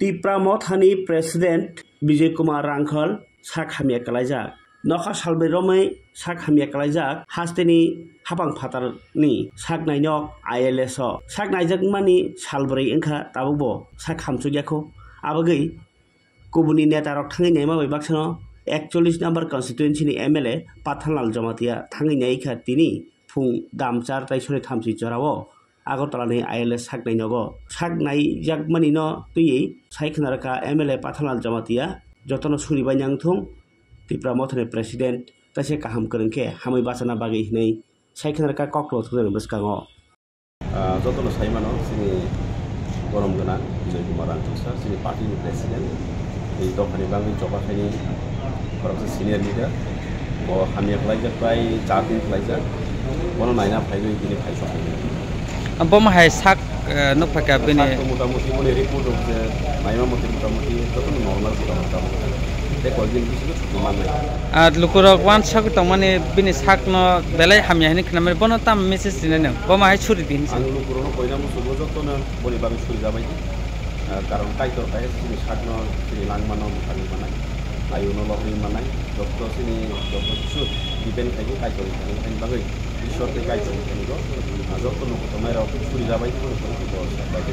Tipramothani President Vijay Kumar Rangkhal Sakhamia Kalaijak Nokha Salbe Romai Sakhamia Kalaijak Hasteni Habang Phatarni Saknainok ILSO Saknaijak Mani Salbrei Engkha Tabubo Sakhamsugyako Abagei Kubuni Netarok Tangi Nema Baksano 41 number constituency ni MLA Pathanlal Jamatia Tangi Naika Tini Phung Damchar Taisone Thamsi Jorawo Agortala ILS Saknai Nogo Saknai Jakmani no Tui Saiknaraka MLA Pathanlal Jamatia Jotono Suri Banyang Thung Tipramothani President Tase Kaham Kerengke Hamai Basana Bagi Hinai Saiknaraka Koklo Thudan Beskango Jotono Saimano Sini Gorom Gana Vijay Kumar Rangkhal Sini Party President এই দোকানে বাংলা জবাখানি করছে senior leader ও আমি ফ্লাইজার প্রায় 4 দিন ফ্লাইজার কোন Naina file দিনে file সব bomb high সাক নফাকা বেনে মোটামুটি বলে রিপোর্ট হচ্ছে মাইমা মতে মোটামুটি যত নরমাল মোটামুটি তে কয়েকদিন কিছু ছুটি মান নাই আর লুকুর ওয়ান সাক তো মানে বেনে সাক ন বেলাই হামিয়া হিনি খানা মানে বন তাম মেসেজ দিনে ন বম হাই ছুরি দিন আং লুকুর কইরাম সুবো যত না বলি ভাবে ছুরি যাবাই কারণ কাইতর কাই সিনি সাকন সিনি লাংমানো মুখানি বানাই আইউনো লহরি বানাই যত সিনি যত কিছু ডিপেন্ড থাকে কাইতর এখানে বাগৈ ঈশ্বরকে কাইতর এখানে যত লোক তোমার ছুরি যাবাই কোনো কোনো বাইরে